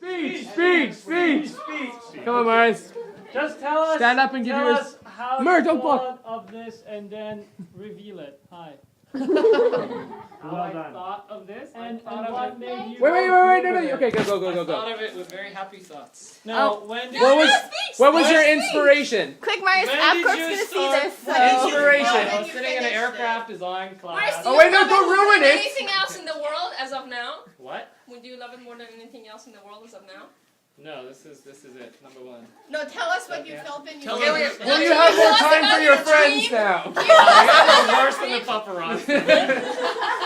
Speech. Come on, Mars. Just tell us. Stand up and give tell yours. us how Mer, you don't thought of this, and then reveal it. Hi. How Well I done. thought of this. And I thought what of made it. you? Wait, no. Okay, go. I thought of it with very happy thoughts. No. When did What was your inspiration? Quick, Marius, When of did course you gonna see start this. So. Inspiration. I was sitting in an aircraft design class. Oh, wait, no, don't ruin it. Anything else in the world as of now? What? Would you love it more than anything else in the world as of now? No, this is it. Number one. No, tell us what you Yeah. felt in Tell your us- dream. Will you have more time for your friends now? I'm worse than the paparazzi.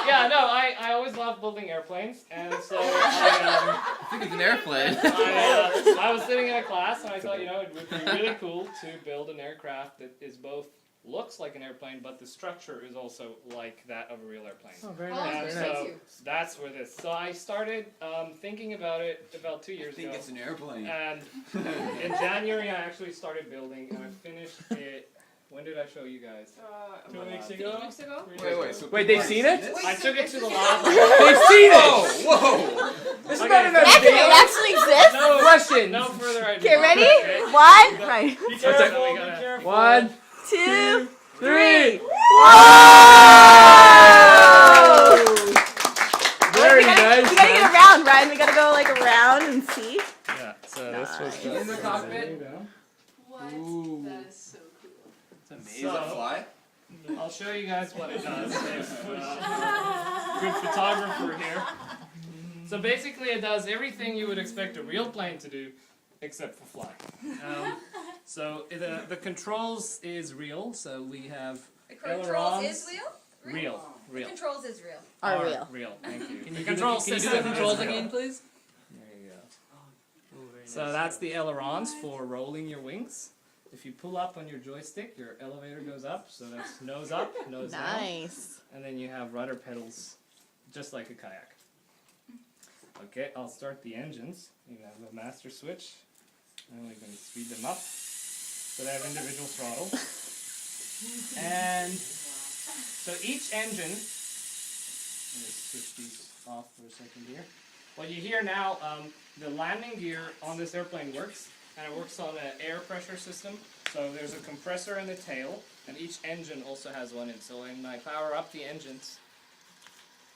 Yeah, no, I always loved building airplanes, and so I think it's an airplane. I was sitting in a class, and I thought, it would be really cool to build an aircraft that is both looks like an airplane, but the structure is also like that of a real airplane. Oh, very And nice. so that's where this. So I started thinking about it about 2 years I think ago. it's an airplane. And in January, I actually started building, and I finished it. When did I show you guys? 2 weeks ago? 2 weeks ago? So Wait, they've seen it? I took it to the lab. They've seen it! Whoa! This is Okay. not enough Actually, it data. actually exists. No Questions. No further ado. Okay, ready? Okay. One. Right. Be So careful. we Be gotta- careful. 1, 2, 3. Whoa! Very we gotta, nice. We gotta get around, Ryan. We gotta go like around and see. Yeah. So this was In the cockpit? What? Ooh. That is so cool. It's amazing. Does it fly? I'll show you guys what it does. Good photographer here. So basically, it does everything you would expect a real plane to do, except for fly. So the controls is real. So we have The controls ailerons. is real? Real. The controls is real. Are real. Real. Thank you. Can The you control do the system controls is real. again, please? There you go. So that's the ailerons for rolling your wings. If you pull up on your joystick, your elevator goes up, so that's nose up, nose down. Nice. And then you have rudder pedals, just like a kayak. Okay, I'll start the engines. You have a master switch, and we're going to speed them up. So they have individual throttle. And so each engine, let me switch these off for a second here. What you hear now, the landing gear on this airplane works, and it works on an air pressure system. So there's a compressor in the tail, and each engine also has one in. So when I power up the engines,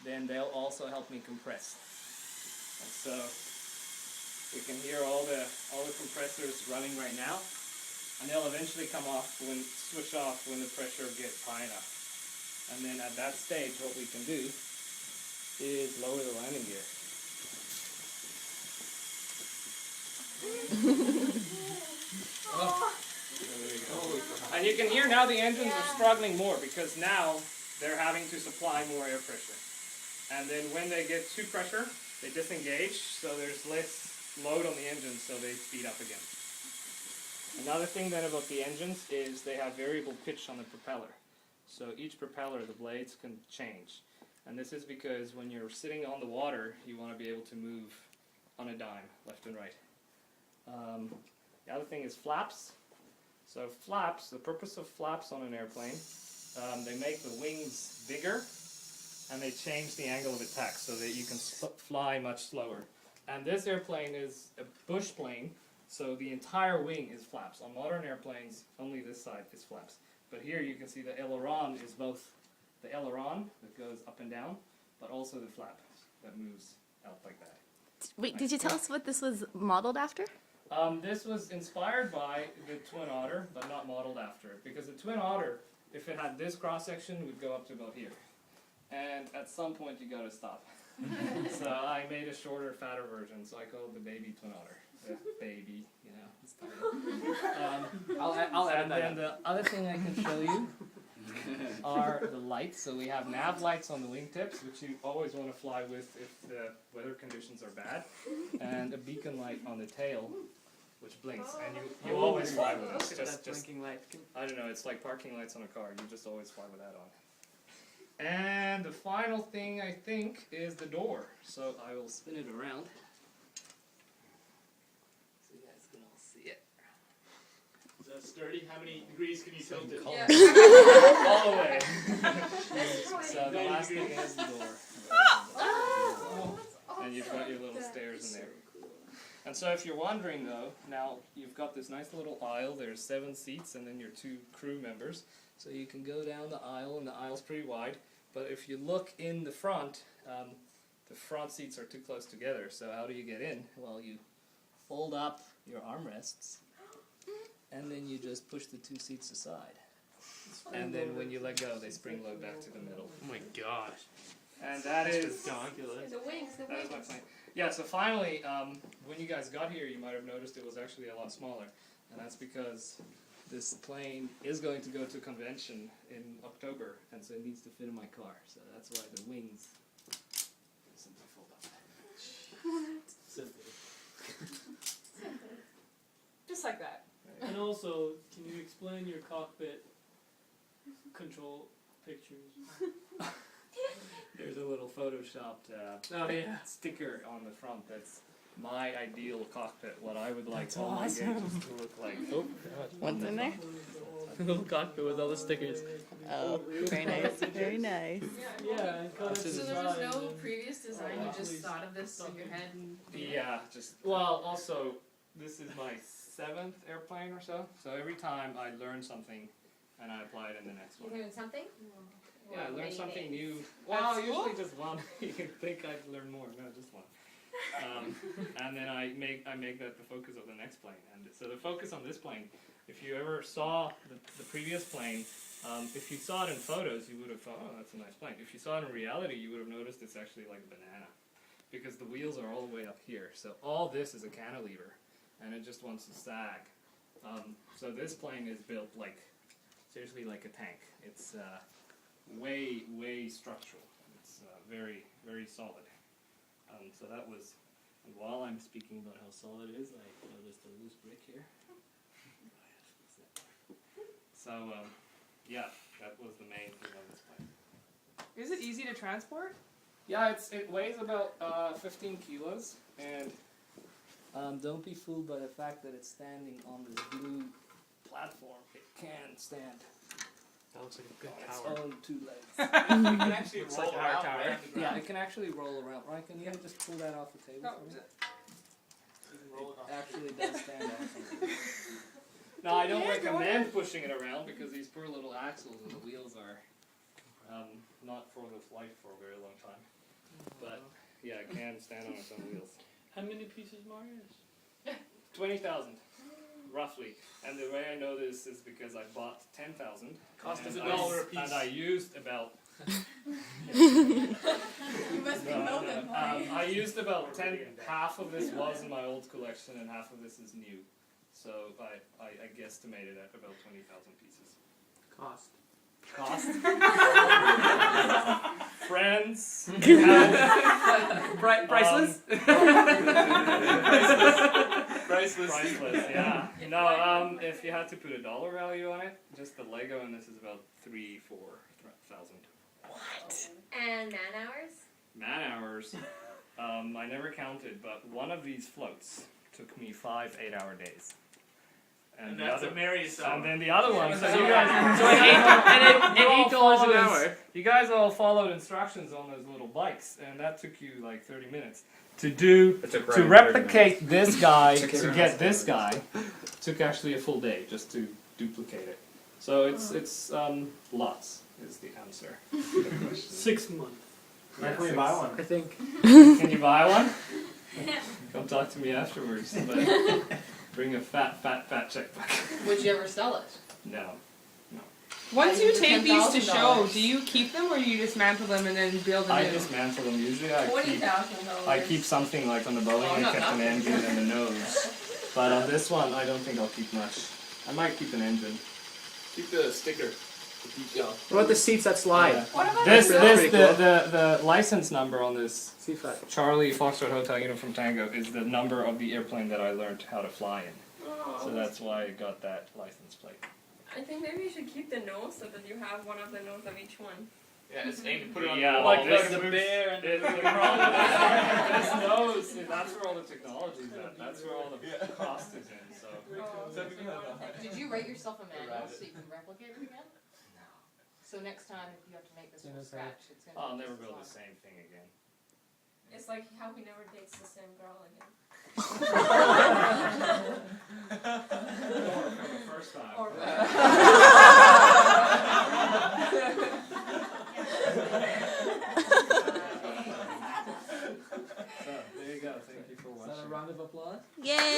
then they'll also help me compress. And so we can hear all the compressors running right now, and they'll eventually switch off when the pressure gets high enough. And then at that stage, what we can do is lower the landing gear. There we go. And you can hear now the engines are struggling more because now they're having to supply more air pressure. And then when they get too pressure, they disengage, so there's less load on the engines, so they speed up again. Another thing then about the engines is they have variable pitch on the propeller. So each propeller, the blades can change. And this is because when you're sitting on the water, you want to be able to move on a dime, left and right. The other thing is flaps. So flaps, the purpose of flaps on an airplane, they make the wings bigger and they change the angle of attack so that you can fly much slower. And this airplane is a bush plane, so the entire wing is flaps. On modern airplanes, only this side is flaps. But here you can see the aileron is both the aileron that goes up and down, but also the flap that moves out like that. Wait, did you tell us what this was modeled after? This was inspired by the Twin Otter, but not modeled after it. Because the Twin Otter, if it had this cross-section, would go up to about here. And at some point you gotta stop. So I made a shorter, fatter version, so I called it the Baby Twin Otter. The baby, it's tiny. I'll add And that. then the other thing I can show you are the lights. So we have nav lights on the wingtips, which you always want to fly with if the weather conditions are bad, and a beacon light on the tail, which blinks, and you always fly with it. Just blinking light. I don't know, it's like parking lights on a car. You just always fly with that on. And the final thing I think is the door. So I will spin it around. So you guys can all see it. Is that sturdy? How many degrees can you tilt it? Yeah. All the way. So the last thing is the door. And you've got your little stairs in there. And so if you're wondering though, now you've got this nice little aisle, there's 7 seats and then your 2 crew members. So you can go down the aisle, and the aisle's pretty wide. But if you look in the front seats are too close together. So how do you get in? Well, you fold up your armrests, and then you just push the 2 seats aside. And then when you let go, they spring load back to the middle. Oh my gosh. And that is ridiculous. The wings, the that is my wings. plane. Yeah, so finally, when you guys got here, you might have noticed it was actually a lot smaller. And that's because this plane is going to go to a convention in October, and so it needs to fit in my car. So that's why the wings simply fold up. Just like that. And also, can you explain your cockpit control pictures? There's a little photoshopped sticker on the front that's my ideal cockpit, what I would like all my gauges to look like. Oh, What's in there? A little cockpit with all the stickers. Oh, very nice. Very nice. Yeah, and cut it to So the there was side no and- previous design, you just thought of this in your head and... Yeah, well, also, this is my 7th airplane or so, so every time I learn something and I apply it in the next one. You learned something? Yeah, I learned something new. Well, Well, it's usually just one. You'd think I'd learn more. No, just one. And then I make that the focus of the next plane. And so the focus on this plane, if you ever saw the previous plane, if you saw it in photos, you would have thought, oh, that's a nice plane. If you saw it in reality, you would have noticed it's actually like a banana, because the wheels are all the way up here. So all this is a cantilever, and it just wants to sag. So this plane is built like, seriously, like a tank. It's way structural. It's very, very solid. So that was, and while I'm speaking about how solid it is, I noticed a loose brick here. So, yeah, that was the main thing on this plane. Is it easy to transport? Yeah, it weighs about 15 kilos, and don't be fooled by the fact that it's standing on this blue platform. It can stand That looks like a good on its tower. own 2 legs. It can actually Looks roll like our around tower. right on the Yeah, ground. it can actually roll around. Right, can you just pull that off the table for me? You can roll it off. It actually does stand on something. Now, I don't recommend pushing it around because these poor little axles and the wheels are not for this life for a very long time. But, yeah, it can stand on its own wheels. How many pieces, Marius? 20,000, roughly. And the way I know this is because I bought 10,000. Cost us and $1 a piece. And I used about... You must be melted, I used about half of this was in my old collection and half of this is new. So I guesstimated at about 20,000 pieces. Cost. Cost? Friends? Priceless? Priceless. Priceless, yeah. No, if you had to put a dollar value on it, just the Lego and this is about 3,000-4,000. And man hours? Man hours, I never counted, but one of these floats took me 5 8-hour days. And the that's other, a Marius hour. and then the other one, so you So guys, $8 an hour. You guys all followed instructions on those little bikes, and that took you like 30 minutes. To replicate this guy, to get this guy, took actually a full day just to duplicate it. So it's lots is the answer to the question. 6 months. Yeah, Can we buy one? I think. Can you buy one? Come talk to me afterwards. But bring a fat checkbook. Would you ever sell it? No. Once you take these to show, $10,000. do you keep them or you dismantle them and then build a I new? dismantle them. Usually I $20,000. keep something like on the Boeing, I not kept an that. engine and a nose. But on this one, I don't think I'll keep much. I might keep an engine. Keep the sticker. The detail. What about the seats that slide? Yeah. What about This, That's this, pretty cool. the license number on this C5. Charlie Foxtrot Hotel Uniform Tango is the number of the airplane that I learned how to fly in. So that's why I got that license plate. I think maybe you should keep the nose so that you have one of the nose of each one. Yeah, it's aimed to put it on Yeah, the well, like this the moves- bear and This the nose, that's where all the technology is at. That's where all the cost is in. So. Did you write yourself a manual so you can replicate it again? No. So next time, if you have to make this from scratch, it's gonna. I'll never build the same thing again. It's like how he never dates the same girl again. So there you go. Thank you for Is that a watching. round of applause? Yay!